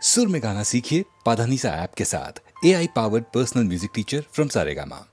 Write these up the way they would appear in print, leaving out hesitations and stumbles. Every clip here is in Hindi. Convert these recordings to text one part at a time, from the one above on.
सुर में गाना सीखिए पाधानीसा ऐप के साथ। AI powered personal music teacher from Saregama.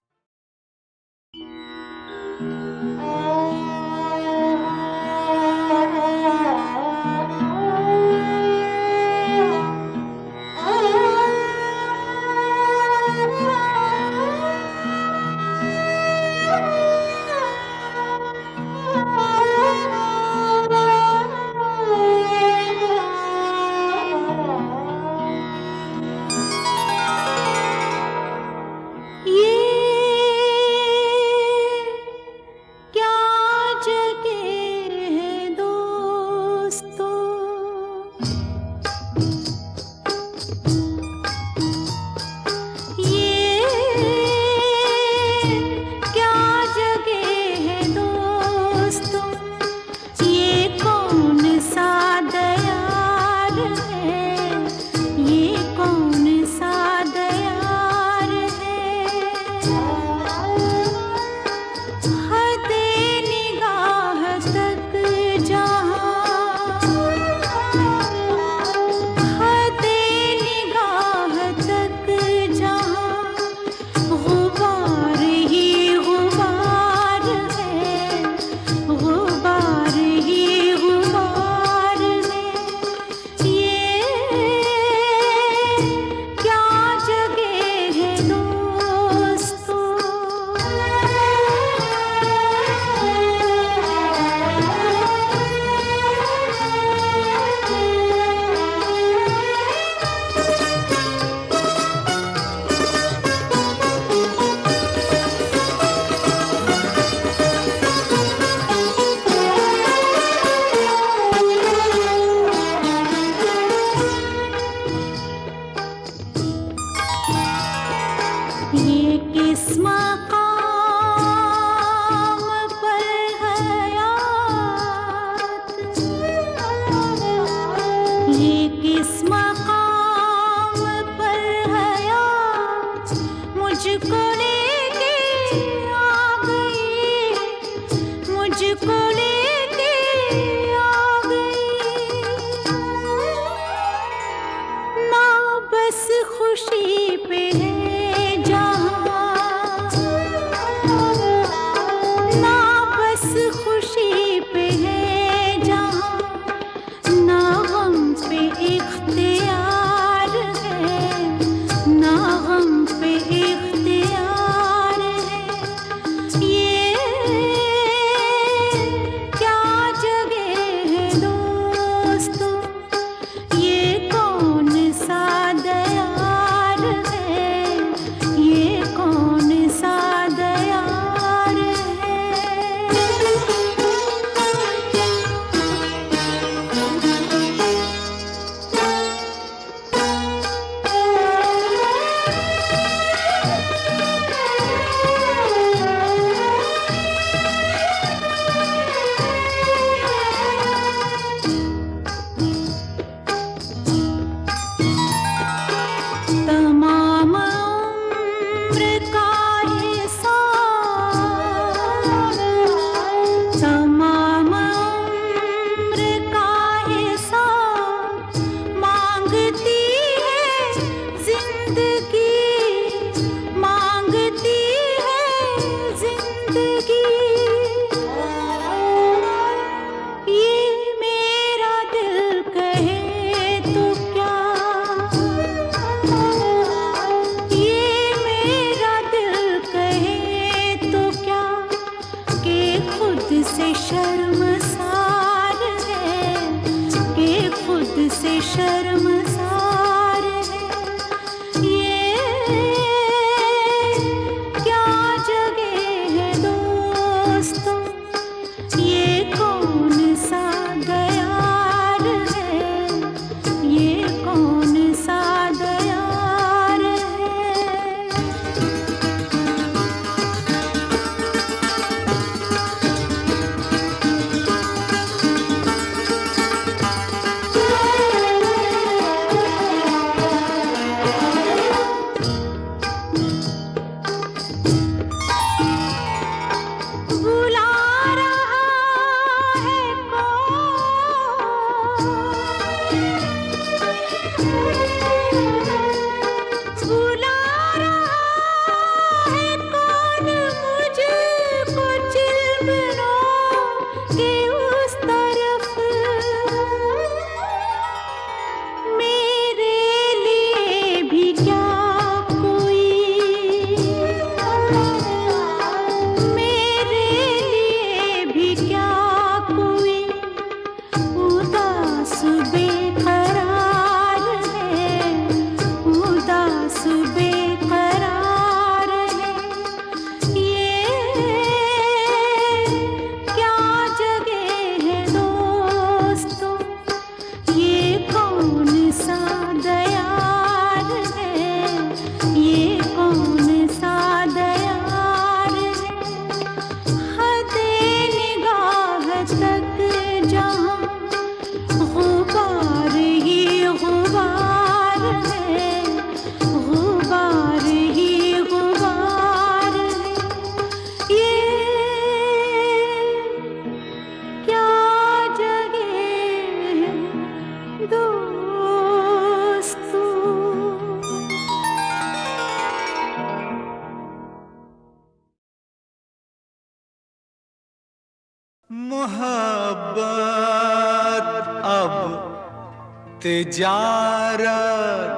तिजारत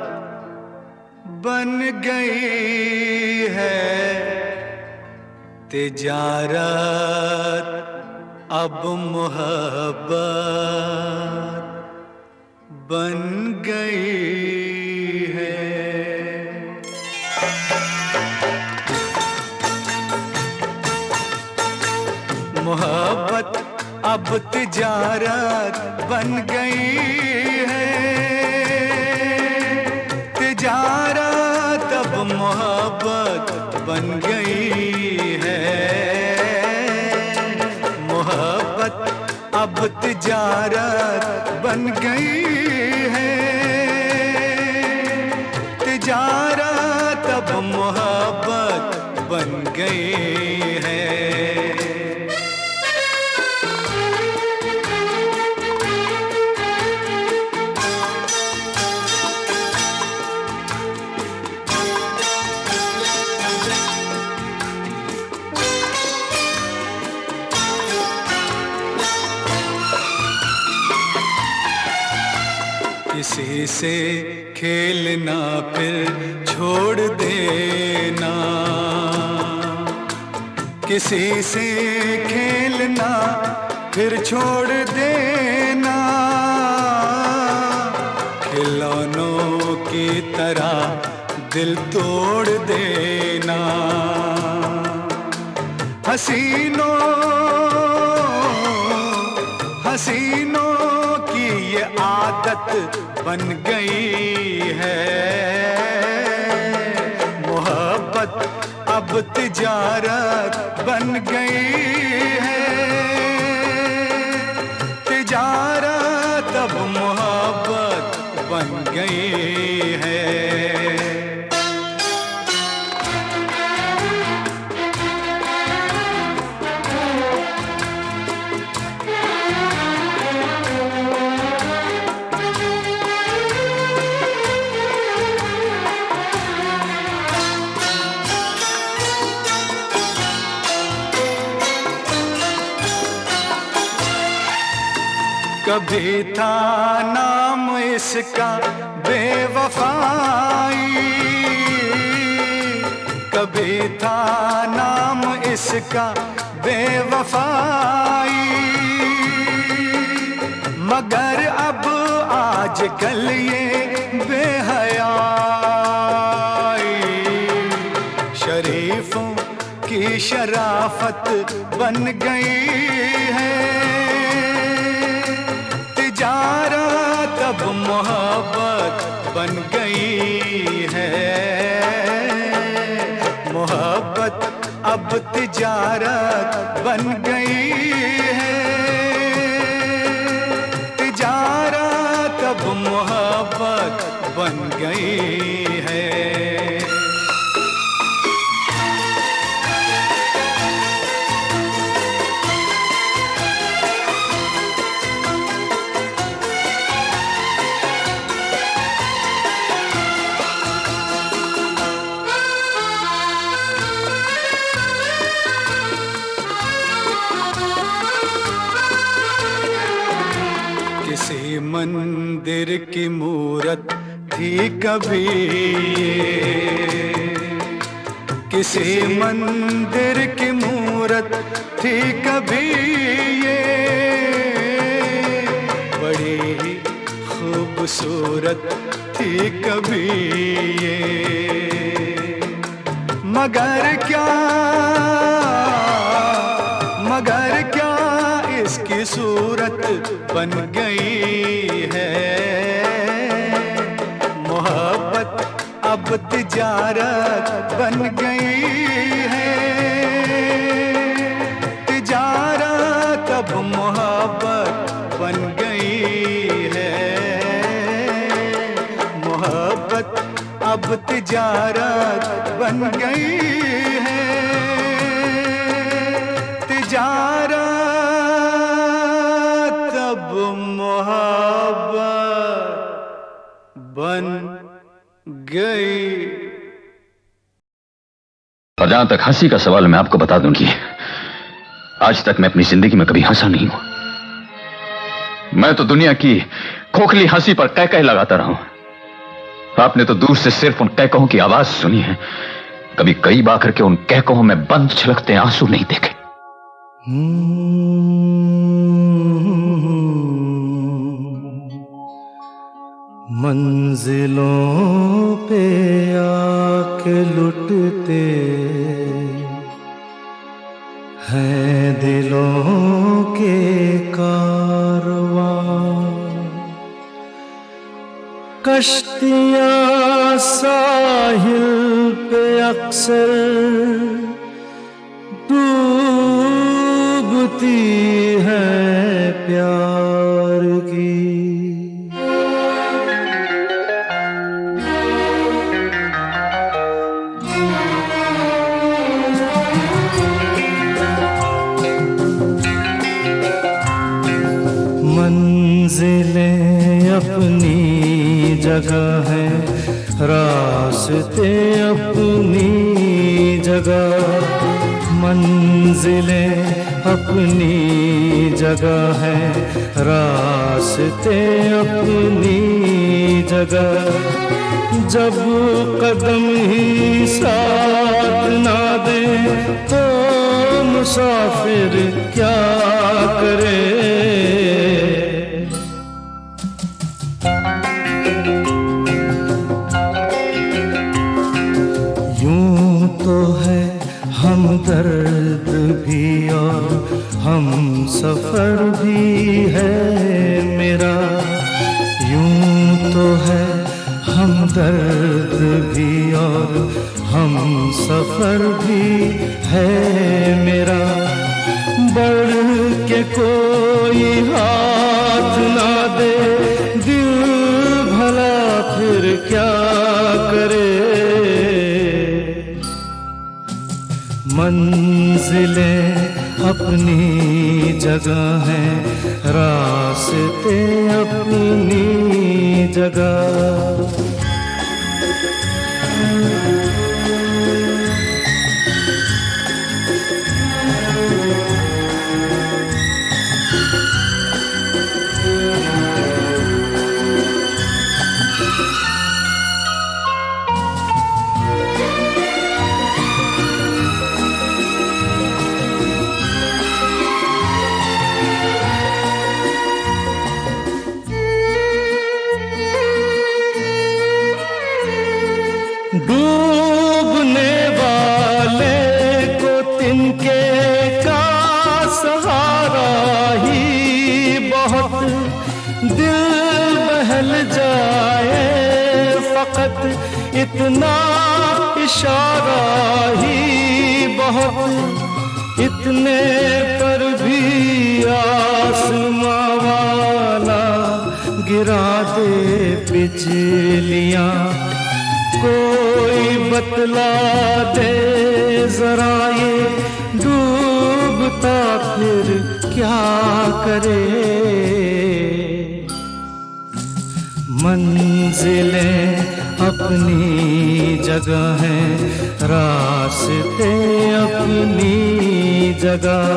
बन गई है, तिजारत अब मोहब्बत बन गई है। मोहब्बत अब तिजारत बन गई है, तिजारत अब मोहब्बत बन गई है। मोहब्बत अब तिजारत बन गई है, तिजारत अब मोहब्बत बन गई है। किसी से खेलना फिर छोड़ देना, किसी से खेलना फिर छोड़ देना, खिलौनों की तरह दिल तोड़ देना। हसीनों की ये आदत बन गई है। मोहब्बत अब तिजारत बन गई है, तिजारत अब मोहब्बत बन गई है। कभी था नाम इसका बेवफाई, कभी था नाम इसका बेवफाई, मगर अब आजकल ये बेहयाई शरीफों की शराफत बन गई है। तिजारत अब मोहब्बत बन गई है, मोहब्बत अब तिजारत बन गई है, तिजारत अब मोहब्बत बन गई है। किसी मंदिर की मूरत थी कभी ये, किसी मंदिर की मूरत थी कभी ये, बड़ी ही खूबसूरत थी कभी ये, मगर क्या इसकी सूरत बन गई है। मोहब्बत अब तिजारत बन गई है, तिजारत अब मोहब्बत बन गई है। मोहब्बत अब तिजारत बन गई है, तिजारत अब मोहब्बत बन गई। और जहां तक हंसी का सवाल, मैं आपको बता दूं कि आज तक मैं अपनी जिंदगी में कभी हंसा नहीं हूं। मैं तो दुनिया की खोखली हंसी पर कह कह लगाता रहा हूं। आपने तो दूर से सिर्फ उन कहकों की आवाज सुनी है, कभी करीब आकर के उन कहकों में बंद छलकते आंसू नहीं देखे। मंजिलों पे आके लुटते हैं दिलों के कारवां, कश्तियां साहिल पे अक्सर डूबती है प्यार की। मंजिलें अपनी जगह है, रास्ते अपनी जगह। मंजिलें अपनी जगह है, रास्ते अपनी जगह। जब कदम ही साथ ना दे तो मुसाफिर क्या करे। हमदर्द भी और हम सफर भी है मेरा, यूं तो है हमदर्द भी और हम सफर भी है मेरा। बढ़ के कोई हाथ ना दे दिल भला फिर क्या करे। मंजिलें अपनी जगह हैं, रास्ते अपनी जगह। डूबने वाले को तिनके का सहारा ही बहुत, दिल बहल जाए फकत इतना इशारा ही बहुत। इतने पर भी आसमां वाला गिरा दे बिजलियां, कोई बतला दे जरा ये डूबता फिर क्या करे। मंजिलें अपनी जगह हैं, रास्ते अपनी जगह।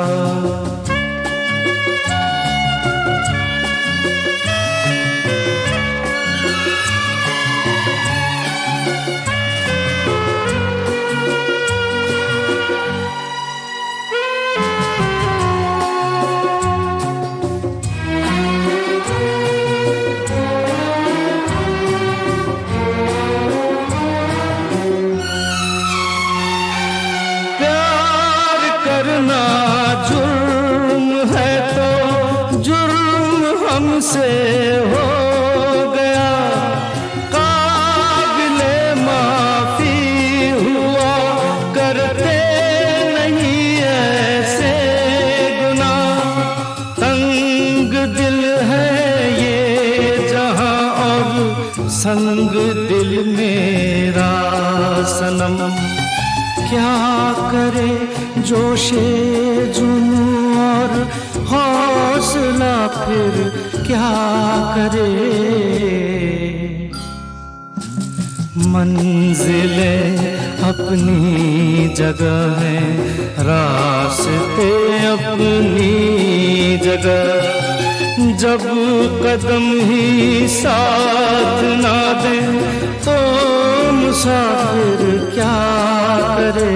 करना जुर्म है तो जुर्म हमसे हो गया, काबिले माफी हुआ करते नहीं ऐसे गुनाह। तंग दिल है ये जहां और संग दिल मेरा सनम। क्या करे जोशे जुनून और हौसला फिर क्या करे। मंजिलें अपनी जगह हैं, रास्ते अपनी जगह। जब कदम ही साथ ना दे तो मुसाफिर क्या करे।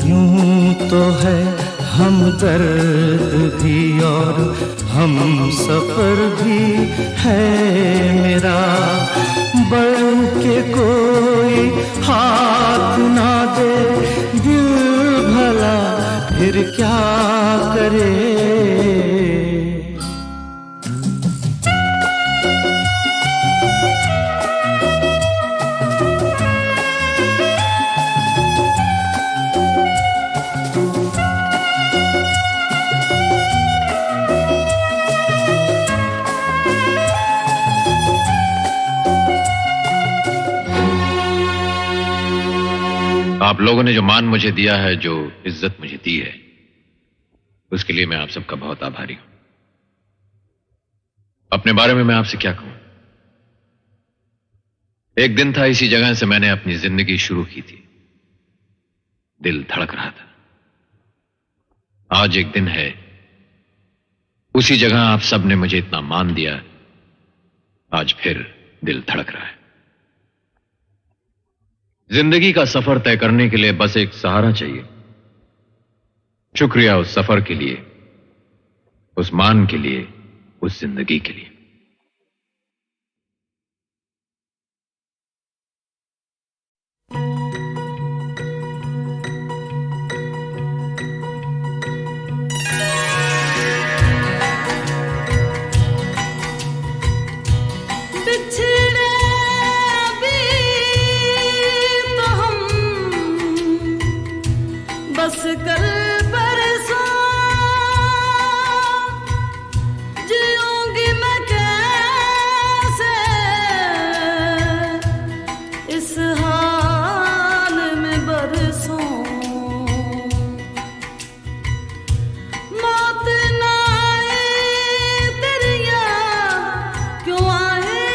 यूं तो है हमदर्द भी और हम सफर भी है मेरा, बढ़ के कोई हाथ ना दे दिल भला फिर क्या करे। आप लोगों ने जो मान मुझे दिया है, जो इज्जत मुझे दी है, उसके लिए मैं आप सबका बहुत आभारी हूं। अपने बारे में मैं आपसे क्या कहूं। एक दिन था, इसी जगह से मैंने अपनी जिंदगी शुरू की थी। दिल धड़क रहा था। आज एक दिन है, उसी जगह आप सब ने मुझे इतना मान दिया, आज फिर दिल धड़क रहा है। जिंदगी का सफर तय करने के लिए बस एक सहारा चाहिए। शुक्रिया उस सफर के लिए, उस मान के लिए, उस जिंदगी के लिए। बस कल परसों जीऊंगी मैं कैसे इस हाल में बरसों। मौत ना आए तेरी याद क्यों आए,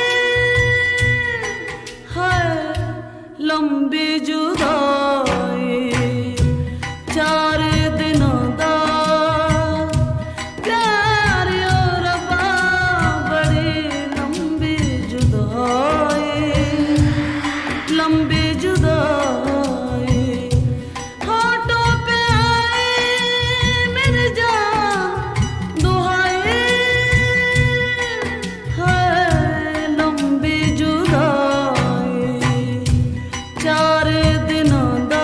हाय लंबी जुदाई चार दिनों दा प्यार और रब्बा बड़ी लंबी जुदाई, लंबी जुदाई। होठों पे आए मेरी जान दुहाई, है लंबी जुदाई चार दिनों दा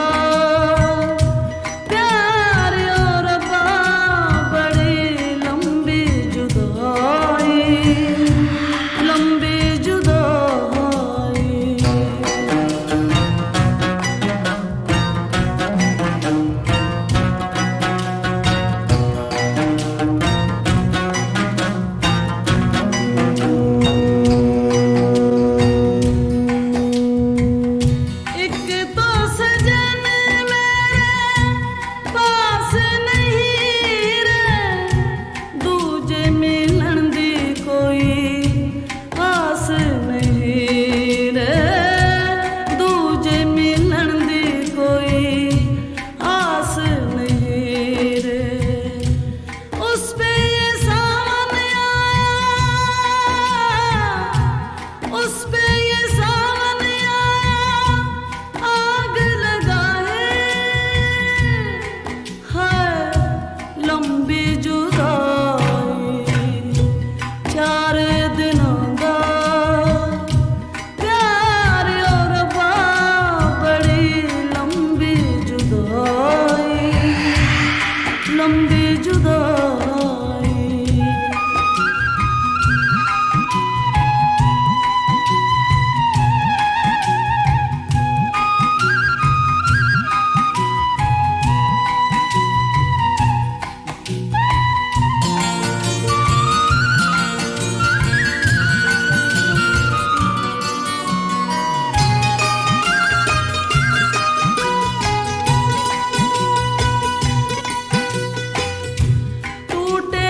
टूटे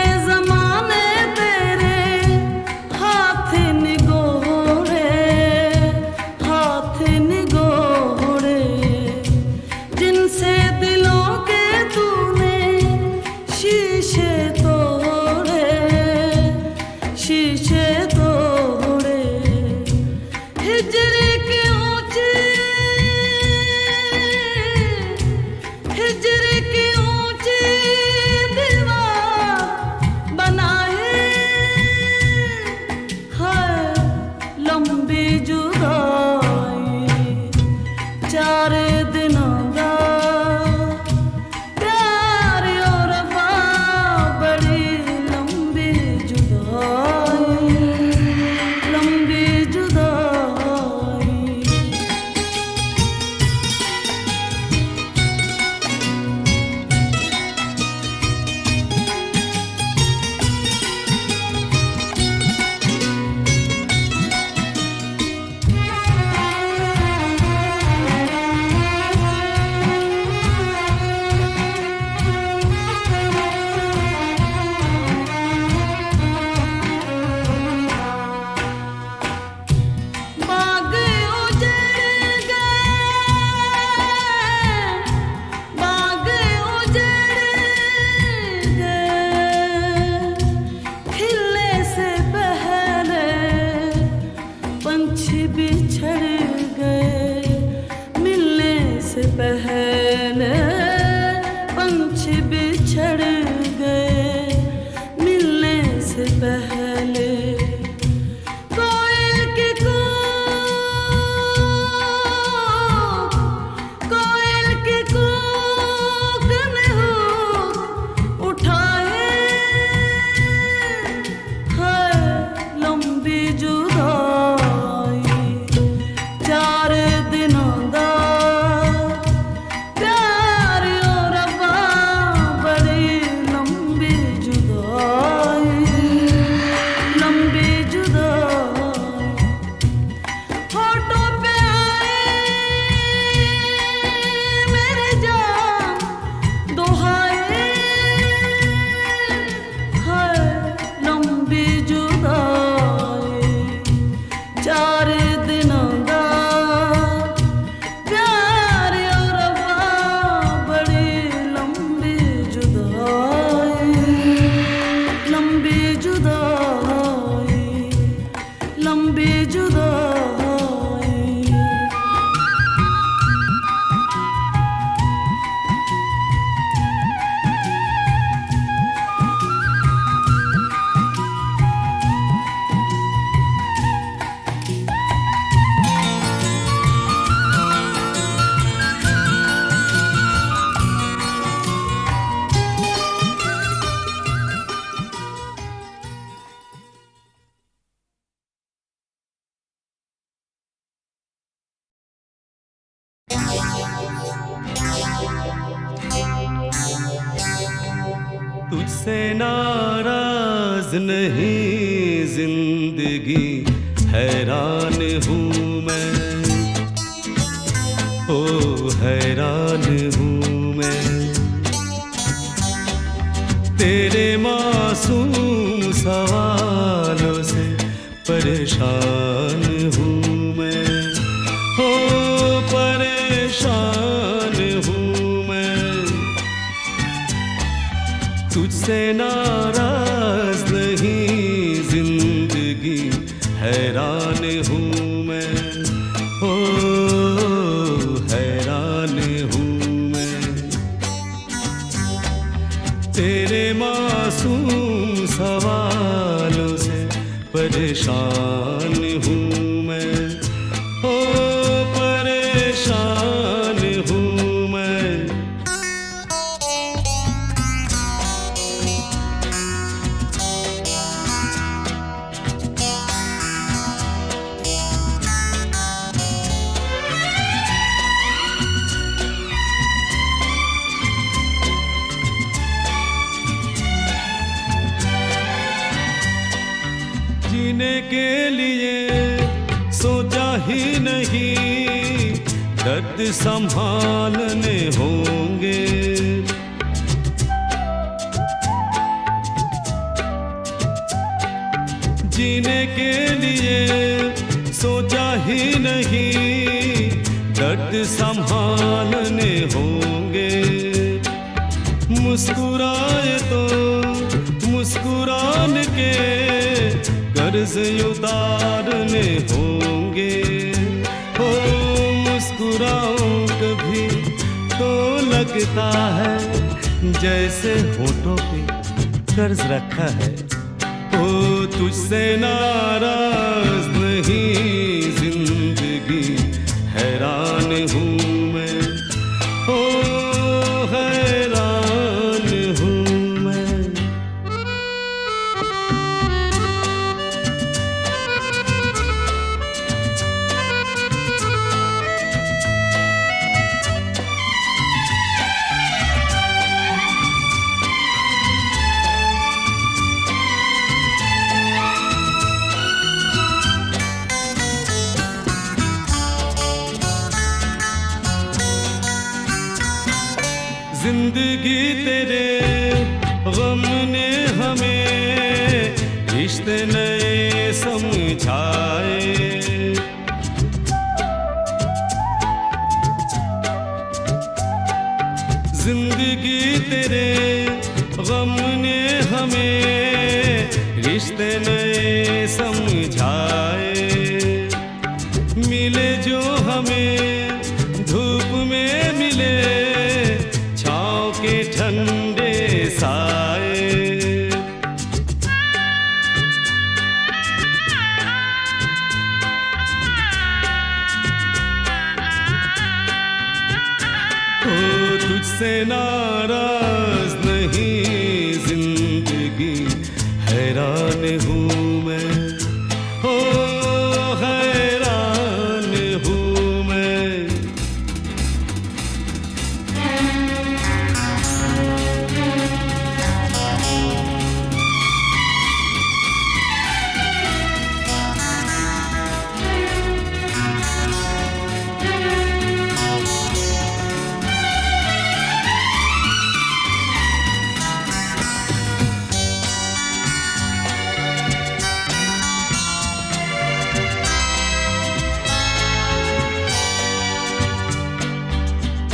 शीशे तोड़े, शीशे तोड़े, हिजरी की ऊंची, हिजरी की ऊंची दीवार बनाए है लंबी जुदाई। 4 दिनों दा प्यार और बड़ी लंबी जुदाई, लंबी जुदाई। बाग उजड़ गए, बाग उजड़ गए, खिलने से पहले पंछी बिछड़ गए, मिलने से पहले पंछी बिछड़ गए, मिलने से पहले। कोयल के कूक, कोयल के कूक ने हुक उठाए है लंबी जुदाई। 4 दिनों दा प्यार और बड़ी लंबी जुदाई, लंबी जुदाई। होठों पे आए मेरे जान दुहाए है लंबी जुदाई। 4 दिनों दा प्यार और बड़ी लंबी जुदाई, लंबी जुदाई, लंबी जुदाई। तुझसे नाराज नहीं जिंदगी, हैरान हूँ मैं, ओ हैरान हूँ मैं। तेरे मासूम सवालों से परेशान हूँ मैं, ओ परेशान हूँ मैं। तुझसे नाराज नहीं जिंदगी, हैरान हूँ मैं, ओ हैरान हूँ मैं। तेरे मासूम सवालों से परेशान हूँ मैं, ओ परेशान हूँ मैं। जीने के लिए सोचा ही नहीं, दर्द संभालने होंगे। जीने के लिए सोचा ही नहीं, दर्द संभालने होंगे। मुस्कुराए तो के कर्ज उतारने होंगे। हो मुस्कुराऊं कभी तो लगता है जैसे होठों पे कर्ज रखा है। ओ तुझसे नाराज नहीं जिंदगी, हैरान हूँ मैं, ओ हैरान हूँ मैं। जिंदगी तेरे गम ने हमें रिश्ते नए समझाए। जिंदगी तेरे गम ने हमें रिश्ते नए समझाए। मिले जो हमें धूप में मिले छाँव के ठंडे साए। ओ तुझसे नाराज नहीं जिंदगी, हैरान हूँ मैं, ओ हैरान हूँ मैं।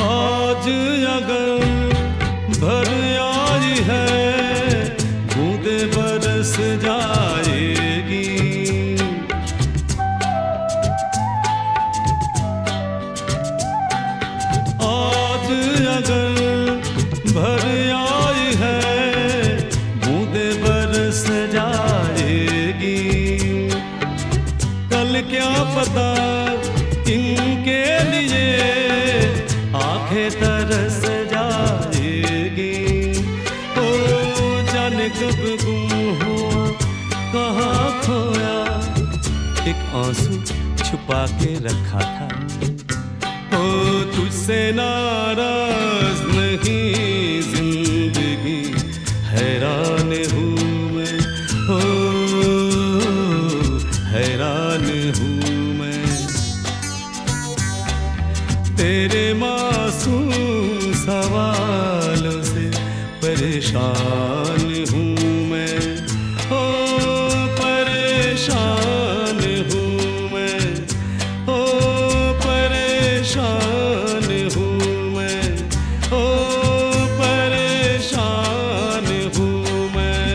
आज अगर भर आई है बूंदे बरस जाएगी। आज अगर भर आई है बूंदे बरस जाएगी। कल क्या पता इनके लिए आंखें तरस जाएगी। ओ जाने कब गुम हुआ कहाँ खोया, एक आंसू छुपा के रखा था। ओ तुझसे नाराज नहीं जिंदगी, हैरान हूँ मैं, ओ हैरान हूँ मैं। तेरे मासूम सवालों से परेशान हूँ मैं, ओ परेशान हूँ मैं, ओ परेशान हूँ मैं, ओ परेशान हूँ मैं।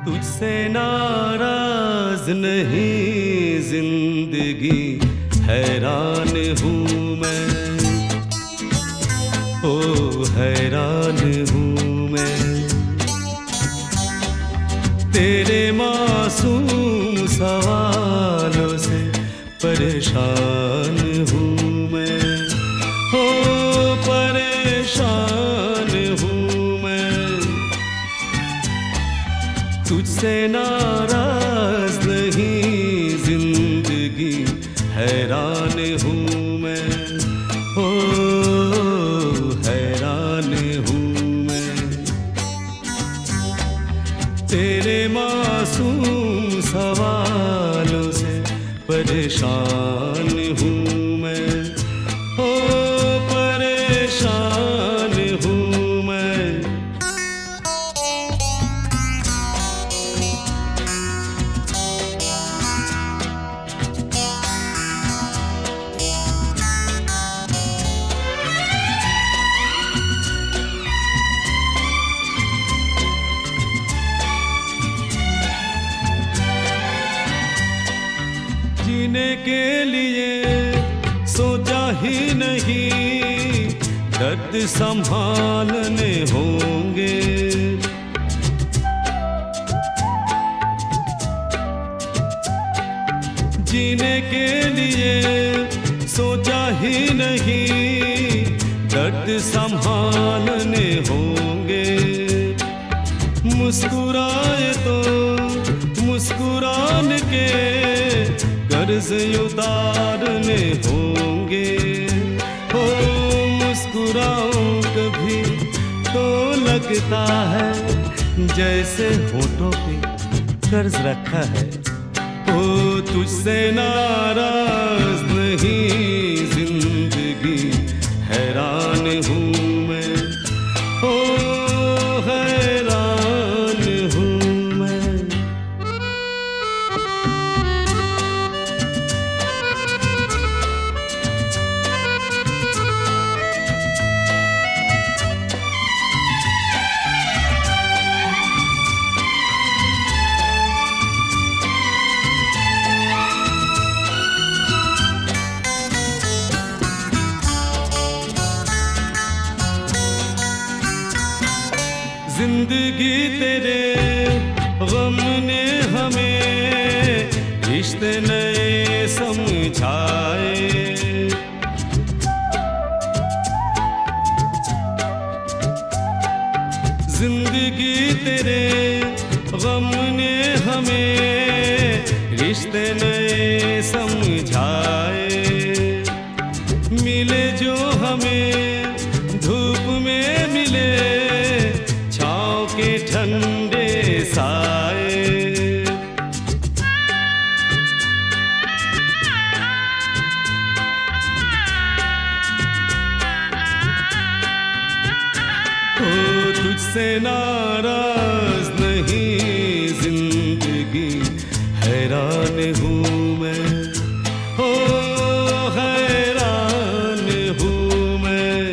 तुझसे नाराज नहीं जिंदगी, हैरान हूँ मैं, ओ हैरान हूँ मैं। तेरे मासूम सवालों से परेशान हूँ मैं, ओ परेशान हूँ मैं। तुझसे नाराज नहीं जिंदगी, हैरान हूँ मैं, ओ हैरान हूँ मैं। तेरे मासूम सवालों से परेशान हूँ मैं, ओ परेशान हूँ मैं। के लिए सोचा ही नहीं, दर्द संभालने होंगे। जीने के लिए सोचा ही नहीं, दर्द संभालने होंगे। मुस्कुराए तो मुस्कुराने के कर्ज उतारने होंगे। हो मुस्कुराऊं कभी तो लगता है जैसे होठों पे कर्ज रखा है। ओ तुझसे नाराज नहीं जिंदगी, हैरान हूँ मैं, ओ हैरान हूँ मैं। जिंदगी तेरे गम ने हमें रिश्ते नए समझाए। जिंदगी तेरे गम ने हमें रिश्ते नए समझाए। मिले जो हमें धूप में मिले, छाँव के ठंडे साए। ओ तुझसे नाराज नहीं जिंदगी, हैरान हूँ मैं, ओ हैरान हूँ मैं।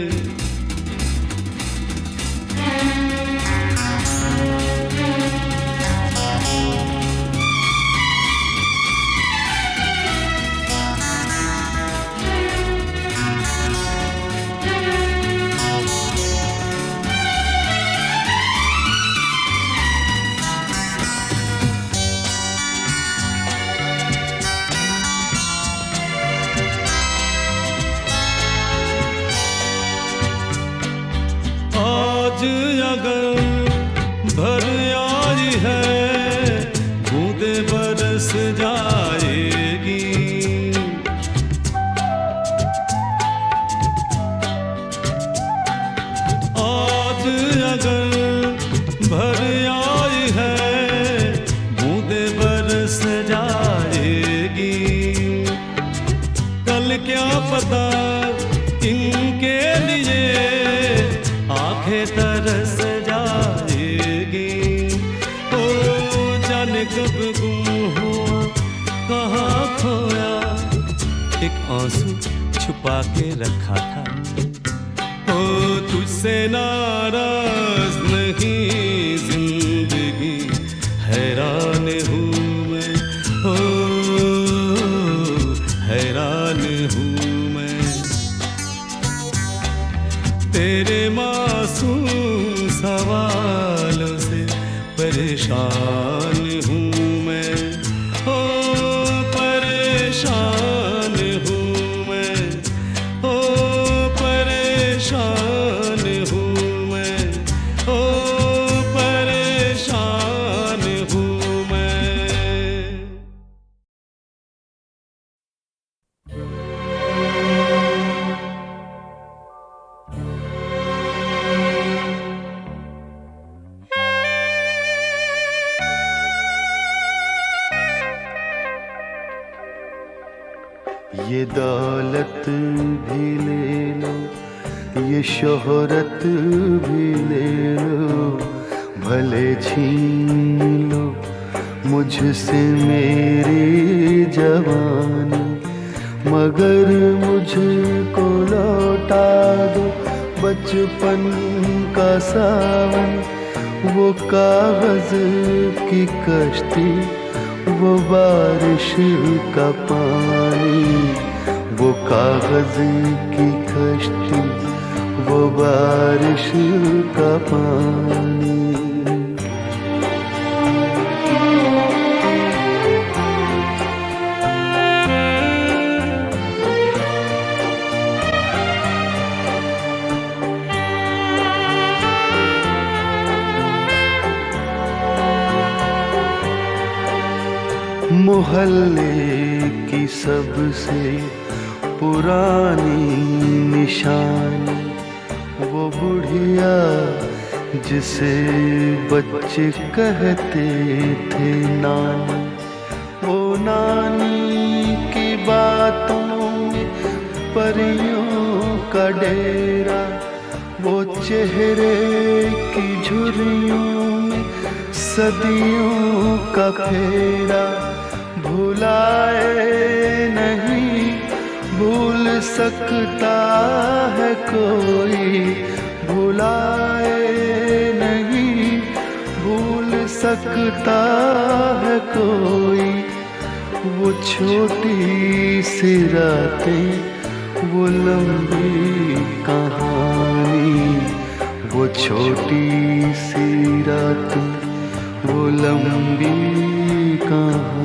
आज अगर भर आई है, बूंदे बरस जाएगी। आज अगर भर आई है, बूंदे बरस जाएगी। कल क्या पता इनके लिए आंखें तरस जाएगी। ओ जाने कब गुम हुआ, कहाँ खोया, एक आंसू छुपा के रखा था। ओ तुझसे नाराज नहीं जिंदगी, हैरान हूँ मैं, ओ हैरान हूँ मैं। तेरे मासूम सवालों से परेशान हूँ मैं, ओ परेशान हूँ मैं, ओ परेशान हूँ मैं, ओ परेशान हूँ मैं। ये दौलत भी ले लो, ये शोहरत भी ले लो, भले छीन लो मुझसे मेरी जवानी, मगर मुझको लौटा दो बचपन का सावन। वो कागज की कश्ती, वो बारिश का पानी, वो कागज की कश्ती, वो बारिश का पानी। मोहल्ले की सबसे पुरानी निशानी, वो बुढ़िया जिसे बच्चे कहते थे नानी, वो नानी की बातों में परियों का डेरा, वो चेहरे की झुर्रियों में सदियों का फेरा। भुलाए नहीं भूल सकता है कोई, भुलाए नहीं भूल सकता है कोई। वो छोटी सी रातें, वो लंबी कहानी, वो छोटी सी रातें, वो लंबी कहानी।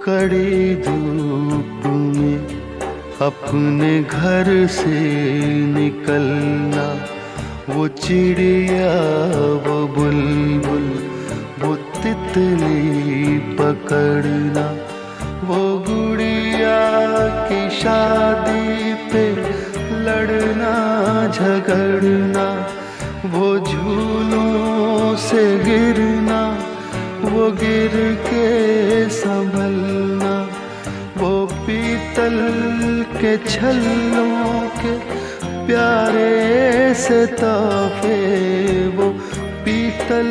कड़ी धूप में अपने घर से निकलना, वो चिड़िया, वो बुलबुल, वो तितली पकड़ना, वो गुड़िया की शादी पे लड़ना झगड़ना, वो झूलों से गिरना, वो गिर के संभलना, वो पीतल के छल्लों के प्यारे से तोहफे, वो पीतल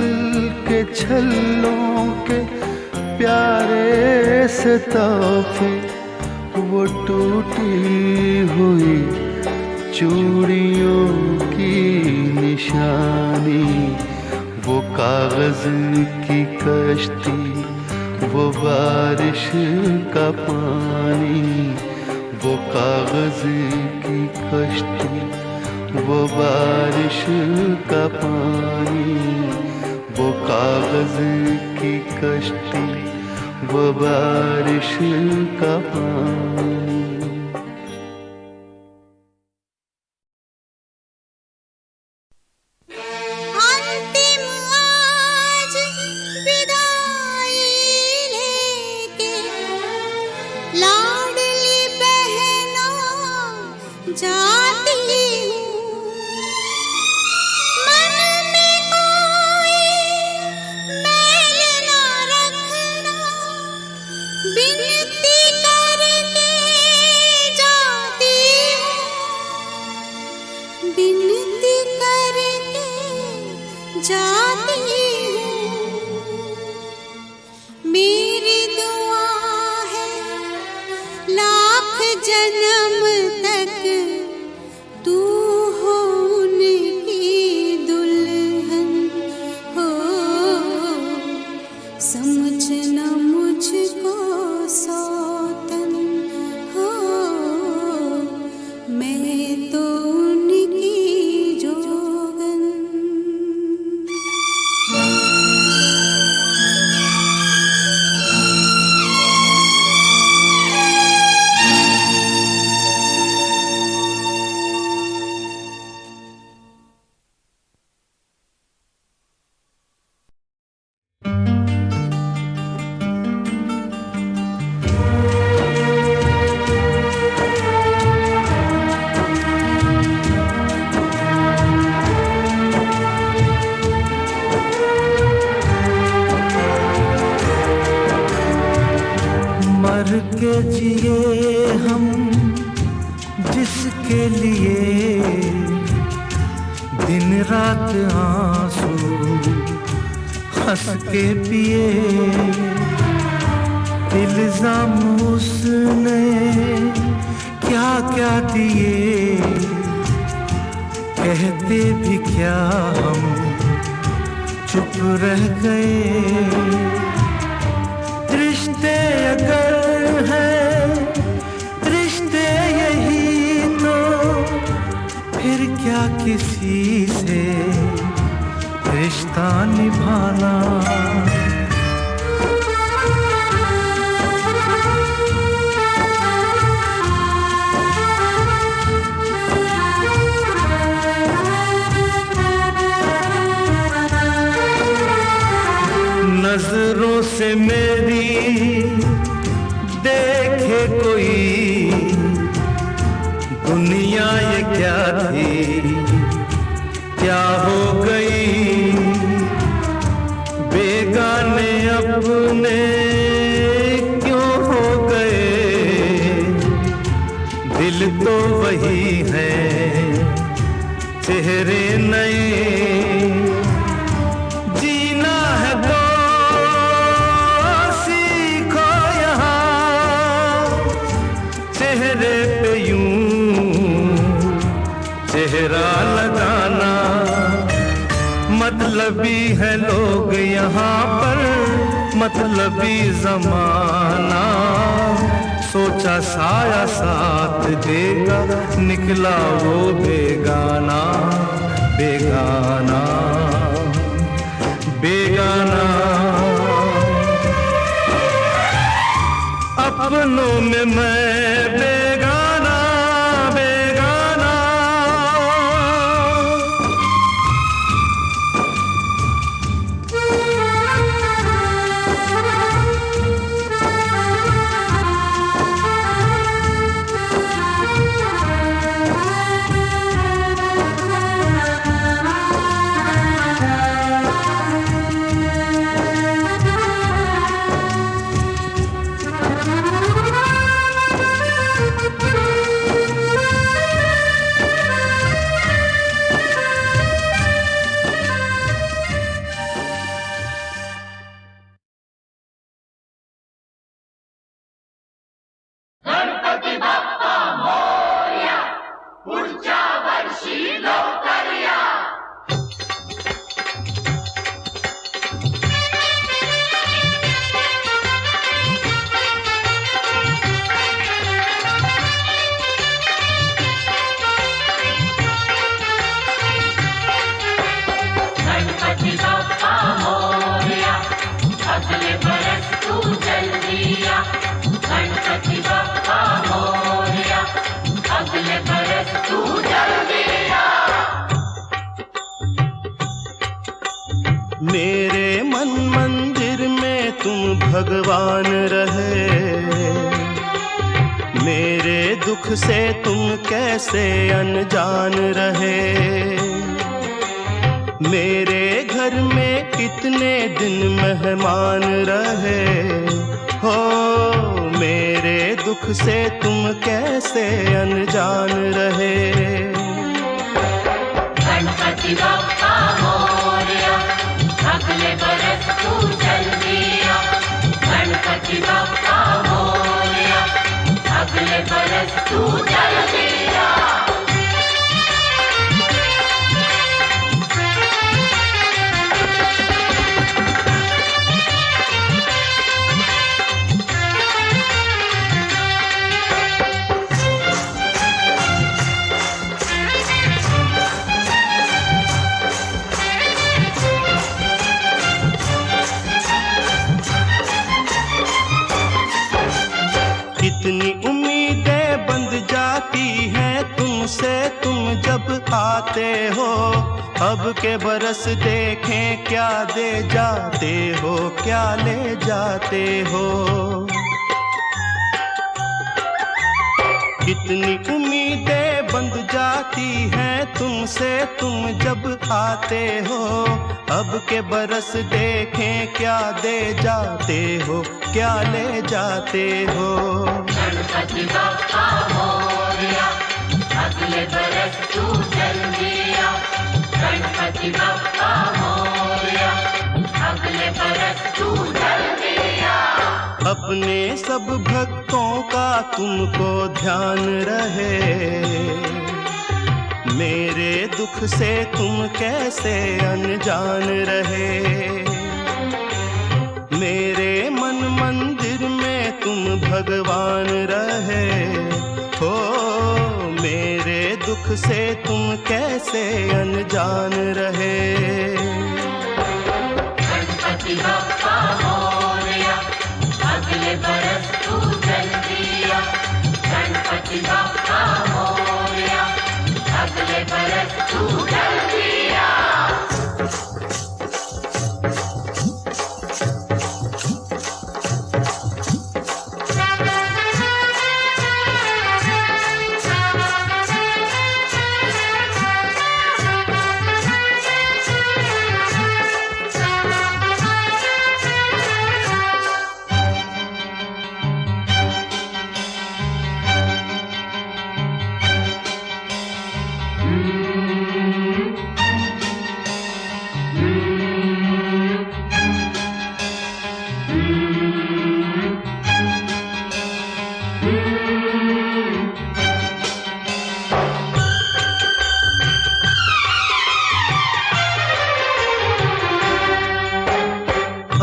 के छल्लों के प्यारे से तोहफे। वो टूटी हुई चूड़ियों की निशानी, वो कागज की कश्ती, वो बारिश का पानी, वो कागज की कश्ती, वो बारिश का पानी, वो कागज की कश्ती, वो बारिश का पानी। के जिए हम के लिए दिन रात आंसू हंस के पिए, इल्जाम उसने क्या क्या दिए, कहते भी क्या हम चुप रह गए। रिश्ते अगर हैं रिश्ते यही तो फिर क्या किसी से रिश्ता निभाना। नजरों से मेरी देखे कोई दुनिया ये क्या थी क्या हो गई, बेगाने अपने क्यों हो गए, दिल तो वही है चेहरे नए। जीना है तो सीखो यहाँ, चेहरे पे यूं चेहरा लगाना। मतलबी है लोग यहाँ पर, मतलबी जमाना, सोचा साया साथ देगा, निकला वो बेगाना बेगाना बेगाना। अपनों में मैं बेगाना बेगाना। मेरे मन मंदिर में तुम भगवान रहे, मेरे दुख से तुम कैसे अनजान रहे। मेरे घर में कितने दिन मेहमान रहे हो, मेरे दुख से तुम कैसे अनजान रहे। गणपति बप्पा मोरया, अगले बरस तू चल दिया। गणपति बप्पा मोरया, अगले बरस तू चल दिया। कितनी उम्मीदें बंध जाती हैं तुमसे तुम जब आते हो। अब के बरस देखें क्या दे जाते हो, क्या ले जाते हो। कितनी उम्मीदें बंध जाती हैं तुमसे तुम जब आते हो। अब के बरस देखें क्या दे जाते हो, क्या ले जाते हो। गणपति बप्पा मोरया, अगले बरस तू जल्दी आ, गणपति बप्पा मोरया, अगले बरस तू जल्दी आ। अपने सब भक्तों का तुमको ध्यान रहे, मेरे दुख से तुम कैसे अनजान रहे। मेरे मन मंदिर में तुम भगवान रहे हो, मेरे दुख से तुम कैसे अनजान रहे। गणपति बप्पा मोरया, अगले बरस तू जल्दी आ, गणपति बप्पा मोरया, अगले बरस तू जल्दी आ।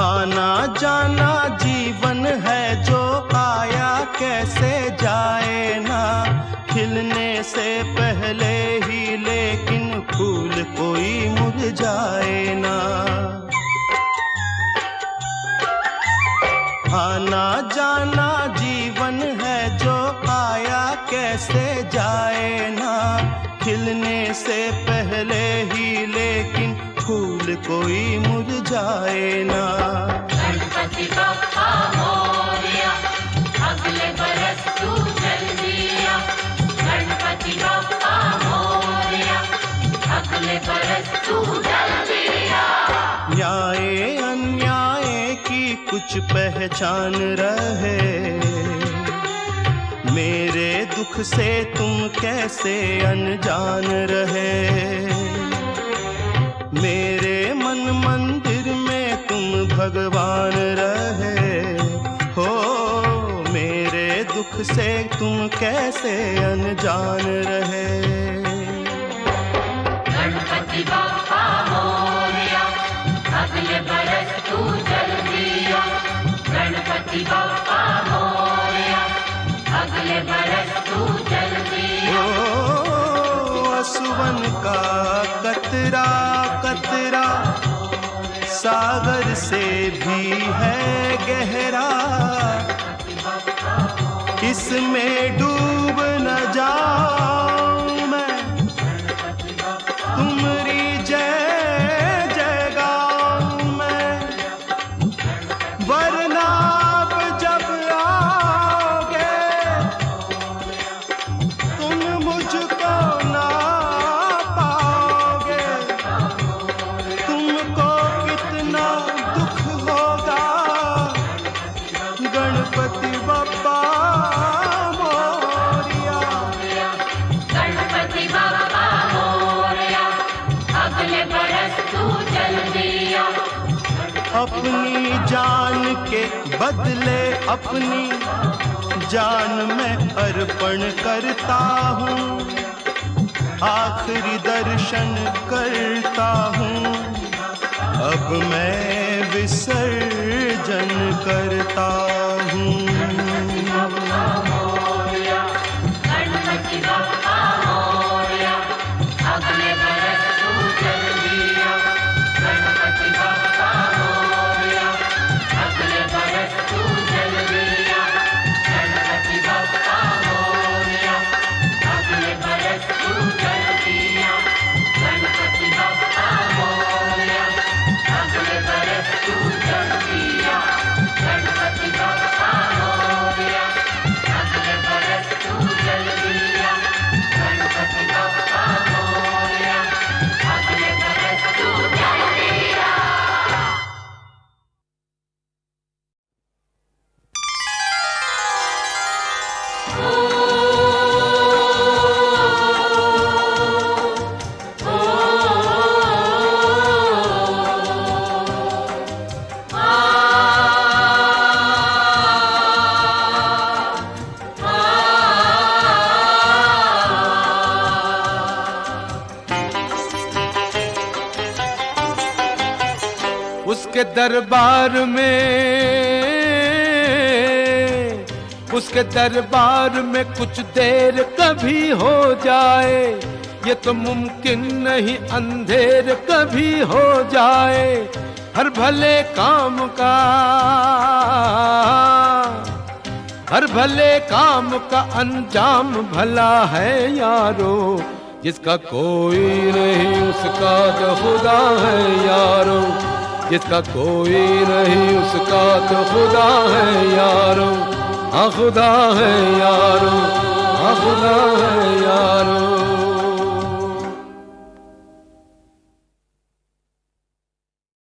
आना जाना जीवन है जो आया कैसे जाए ना, खिलने से पहले ही लेकिन फूल कोई मुरझाए ना। आना जाना जीवन है जो आया कैसे जाए ना, खिलने से पहले ही लेकिन फूल कोई मुरझाए ना। गणपति बप्पा मोरया, अगले बरस तू जल्दी आ, गणपति बप्पा मोरया, अगले बरस तू जल्दी आ। न्याय अन्याय की कुछ पहचान रहे, मेरे दुख से तुम कैसे अनजान रहे। मेरे मन मंदिर में तुम भगवान रहे हो, मेरे दुख से तुम कैसे अनजान रहे। गणपति बप्पा मोरया, अगले बरस तू जल्दी आ, गणपति बप्पा मोरया, अगले बरस तू जल्दी आ। असुवन का कतरा कतरा सागर से भी है गहरा, इसमें डूब न जाऊं मैं, तुम्हारी जय जय गाऊं मैं। वरना आप जब आओगे तुम मुझको ना पाओगे, तुमको कितना दुख होगा। गणपति बप्पा मोरया, गणपति बप्पा मोरया, अगले बरस तू जल्दी आ। अपनी जान के बदले अपनी जान में अर्पण करता हूँ, आखिरी दर्शन करता हूँ, अब मैं विसर्जन करता हूँ। गणपति बप्पा मोरया, अगले बरस तू जल्दी आ, गणपति बप्पा मोरया, अगले बरस तू जल्दी आ, गणपति बप्पा मोरया, अगले बरस तू जल्दी आ, गणपति बप्पा मोरया, अगले बरस तू जल्दी आ, गणपति बप्पा मोरया, अगले बरस तू जल्दी आ, गणपति बप्पा मोरया, अगले बरस तू जल्दी आ। उसके दरबार में कुछ देर कभी हो जाए, ये तो मुमकिन नहीं अंधेर कभी हो जाए। हर भले काम का अंजाम भला है यारो, जिसका कोई नहीं उसका तो खुदा है यारो, जिसका कोई नहीं उसका तो खुदा है यारो, हाँ खुदा है यारो, हाँ खुदा है यारो।